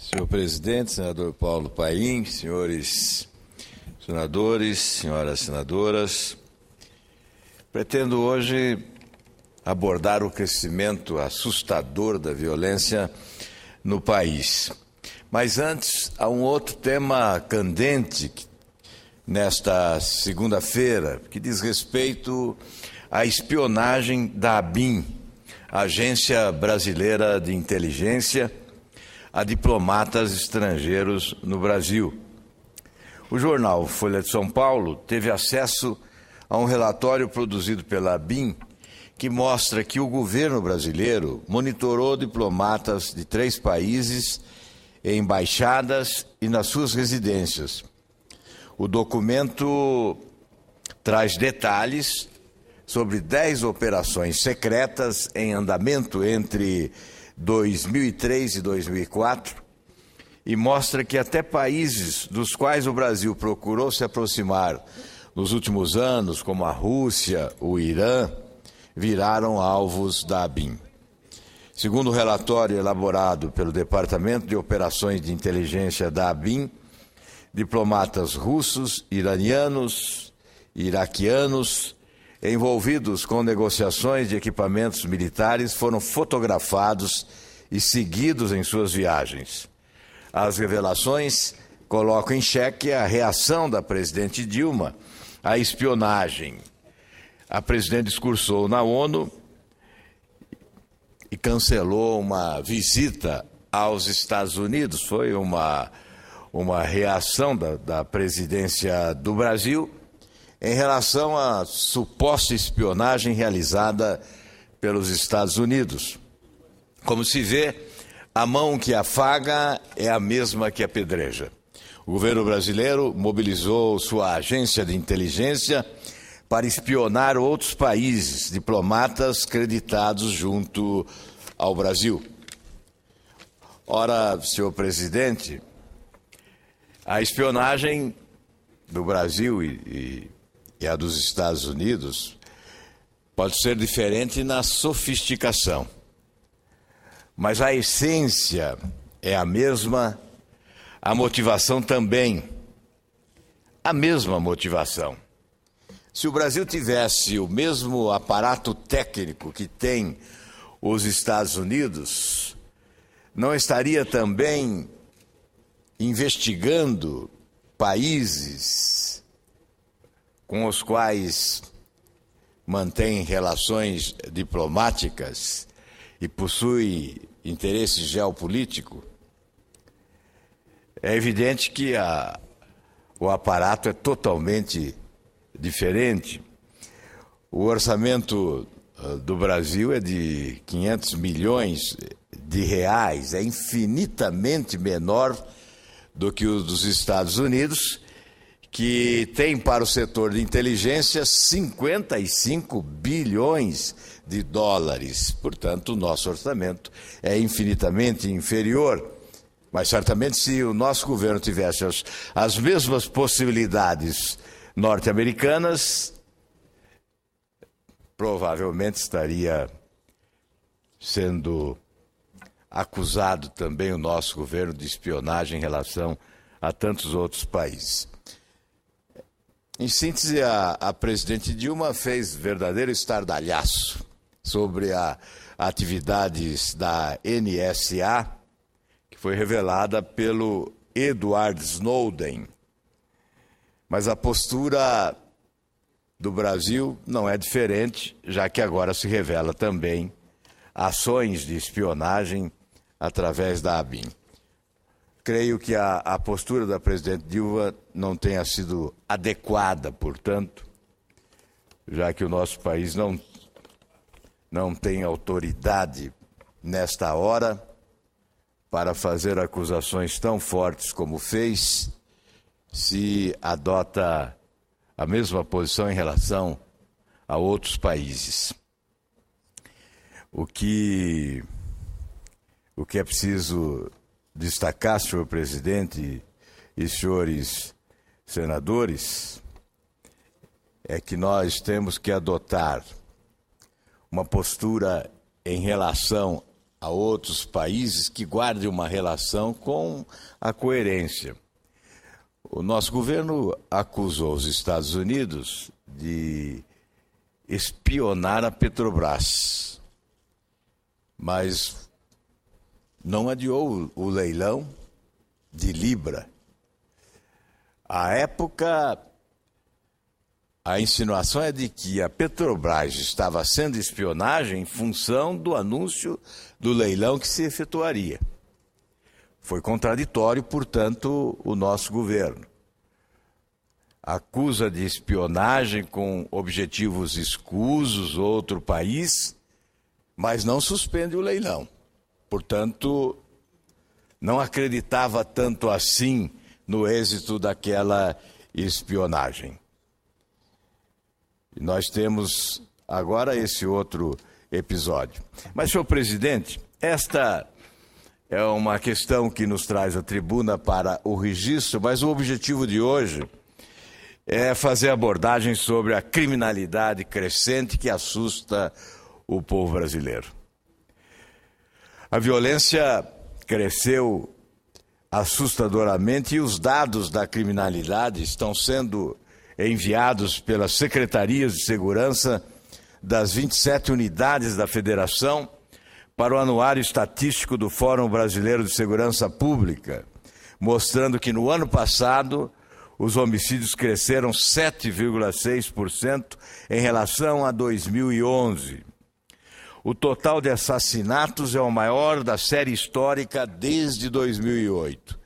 Senhor presidente, senador Paulo Paim, senhores senadores, senhoras senadoras, pretendo hoje abordar o crescimento assustador da violência no país. Mas antes, há um outro tema candente nesta segunda-feira, que diz respeito à espionagem da ABIN, Agência Brasileira de Inteligência, a diplomatas estrangeiros no Brasil. O jornal Folha de São Paulo teve acesso a um relatório produzido pela ABIN que mostra que o governo brasileiro monitorou diplomatas de 3 países em embaixadas e nas suas residências. O documento traz detalhes sobre 10 operações secretas em andamento entre 2003 e 2004 e mostra que até países dos quais o Brasil procurou se aproximar nos últimos anos, como a Rússia, o Irã, viraram alvos da ABIN. Segundo o relatório elaborado pelo Departamento de Operações de Inteligência da ABIN, diplomatas russos, iranianos, iraquianos, envolvidos com negociações de equipamentos militares foram fotografados e seguidos em suas viagens. As revelações colocam em xeque a reação da presidente Dilma à espionagem. A presidente discursou na ONU e cancelou uma visita aos Estados Unidos. Foi uma reação da presidência do Brasil em relação à suposta espionagem realizada pelos Estados Unidos. Como se vê, a mão que afaga é a mesma que apedreja. O governo brasileiro mobilizou sua agência de inteligência para espionar outros países, diplomatas creditados junto ao Brasil. Ora, senhor presidente, a espionagem do Brasil e a dos Estados Unidos pode ser diferente na sofisticação, mas a essência é a mesma, a motivação também, a mesma motivação. Se o Brasil tivesse o mesmo aparato técnico que tem os Estados Unidos, não estaria também investigando países com os quais mantém relações diplomáticas e possui interesse geopolítico? É evidente que o aparato é totalmente diferente. O orçamento do Brasil é de 500 milhões de reais, é infinitamente menor do que o dos Estados Unidos, que tem para o setor de inteligência 55 bilhões de dólares. Portanto, o nosso orçamento é infinitamente inferior. Mas certamente se o nosso governo tivesse as mesmas possibilidades norte-americanas, provavelmente estaria sendo acusado também o nosso governo de espionagem em relação a tantos outros países. Em síntese, a presidente Dilma fez verdadeiro estardalhaço sobre as atividades da NSA, que foi revelada pelo Edward Snowden. Mas a postura do Brasil não é diferente, já que agora se revela também ações de espionagem através da ABIN. Creio que a postura da presidente Dilma não tenha sido adequada, portanto, já que o nosso país não tem autoridade nesta hora para fazer acusações tão fortes como fez, se adota a mesma posição em relação a outros países. O que é preciso destacar, senhor presidente e senhores senadores, é que nós temos que adotar uma postura em relação a outros países que guardem uma relação com a coerência. O nosso governo acusou os Estados Unidos de espionar a Petrobras, mas não adiou o leilão de Libra. À época, a insinuação é de que a Petrobras estava sendo espionagem em função do anúncio do leilão que se efetuaria. Foi contraditório, portanto, o nosso governo. Acusa de espionagem com objetivos escusos outro país, mas não suspende o leilão. Portanto, não acreditava tanto assim no êxito daquela espionagem. E nós temos agora esse outro episódio. Mas, senhor presidente, esta é uma questão que nos traz à tribuna para o registro, mas o objetivo de hoje é fazer abordagem sobre a criminalidade crescente que assusta o povo brasileiro. A violência cresceu assustadoramente e os dados da criminalidade estão sendo enviados pelas secretarias de segurança das 27 unidades da Federação para o Anuário Estatístico do Fórum Brasileiro de Segurança Pública, mostrando que no ano passado os homicídios cresceram 7,6% em relação a 2011. O total de assassinatos é o maior da série histórica desde 2008.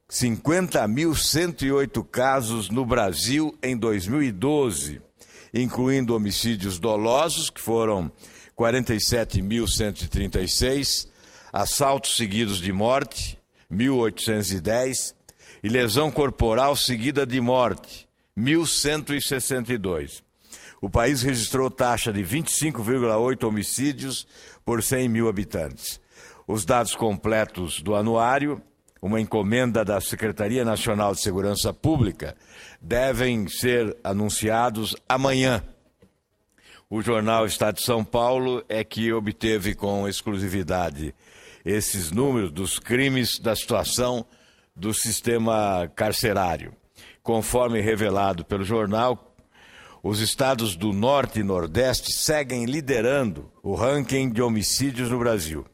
50.108 casos no Brasil em 2012, incluindo homicídios dolosos, que foram 47.136, assaltos seguidos de morte, 1.810, e lesão corporal seguida de morte, 1.162. O país registrou taxa de 25,8 homicídios por 100 mil habitantes. Os dados completos do anuário, uma encomenda da Secretaria Nacional de Segurança Pública, devem ser anunciados amanhã. O jornal Estado de São Paulo é que obteve com exclusividade esses números dos crimes da situação do sistema carcerário. Conforme revelado pelo jornal, os estados do Norte e Nordeste seguem liderando o ranking de homicídios no Brasil.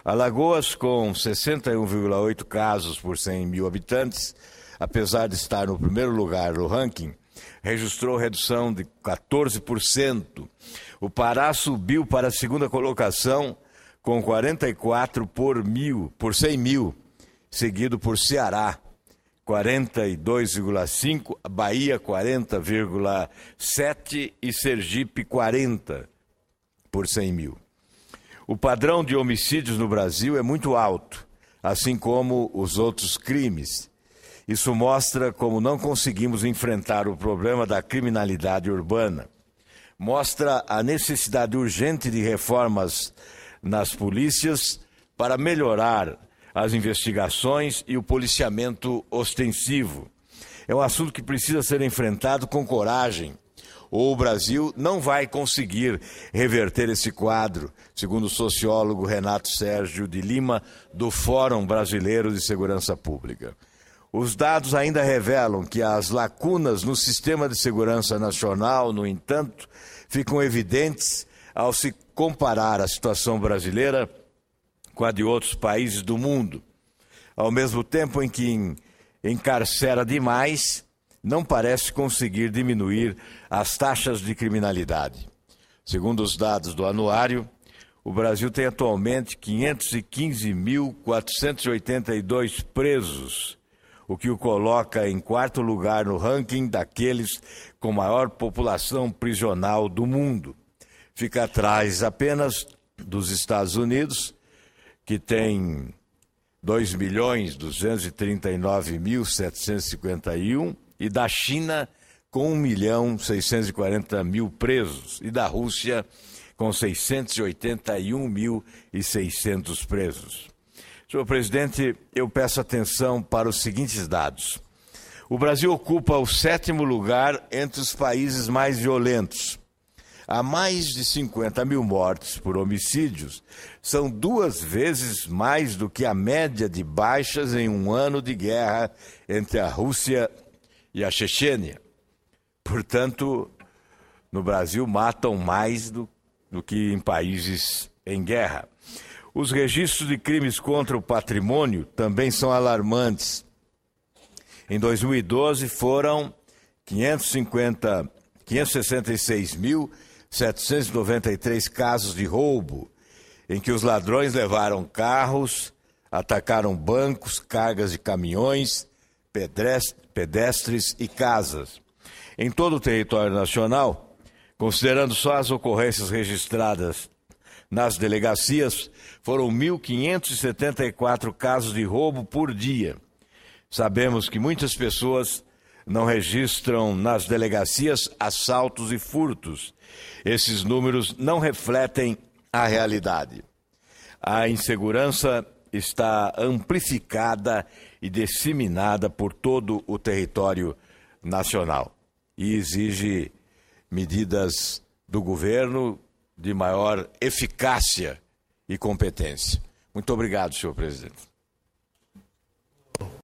Alagoas, com 61,8 casos por 100 mil habitantes, apesar de estar no primeiro lugar no ranking, registrou redução de 14%. O Pará subiu para a segunda colocação com 44 por 100 mil, seguido por Ceará, 42,5, Bahia 40,7 e Sergipe 40 por 100 mil. O padrão de homicídios no Brasil é muito alto, assim como os outros crimes. Isso mostra como não conseguimos enfrentar o problema da criminalidade urbana. Mostra a necessidade urgente de reformas nas polícias para melhorar as investigações e o policiamento ostensivo. É um assunto que precisa ser enfrentado com coragem, ou o Brasil não vai conseguir reverter esse quadro, segundo o sociólogo Renato Sérgio de Lima, do Fórum Brasileiro de Segurança Pública. Os dados ainda revelam que as lacunas no sistema de segurança nacional, no entanto, ficam evidentes ao se comparar a situação brasileira com a de outros países do mundo. Ao mesmo tempo em que encarcera demais, não parece conseguir diminuir as taxas de criminalidade. Segundo os dados do anuário, o Brasil tem atualmente 515.482 presos, o que o coloca em quarto lugar no ranking daqueles com maior população prisional do mundo. Fica atrás apenas dos Estados Unidos, que tem 2.239.751, e da China, com 1.640.000 presos, e da Rússia, com 681.600 presos. Senhor presidente, eu peço atenção para os seguintes dados. O Brasil ocupa o 7º lugar entre os países mais violentos. há mais de 50 mil mortes por homicídios, são 2 vezes mais do que a média de baixas em um ano de guerra entre a Rússia e a Chechênia. Portanto, no Brasil matam mais do que em países em guerra. Os registros de crimes contra o patrimônio também são alarmantes. Em 2012 foram 566.793 casos de roubo, em que os ladrões levaram carros, atacaram bancos, cargas de caminhões, pedestres e casas. Em todo o território nacional, considerando só as ocorrências registradas nas delegacias, foram 1.574 casos de roubo por dia. Sabemos que muitas pessoas não registram nas delegacias assaltos e furtos. Esses números não refletem a realidade. A insegurança está amplificada e disseminada por todo o território nacional e exige medidas do governo de maior eficácia e competência. Muito obrigado, senhor presidente.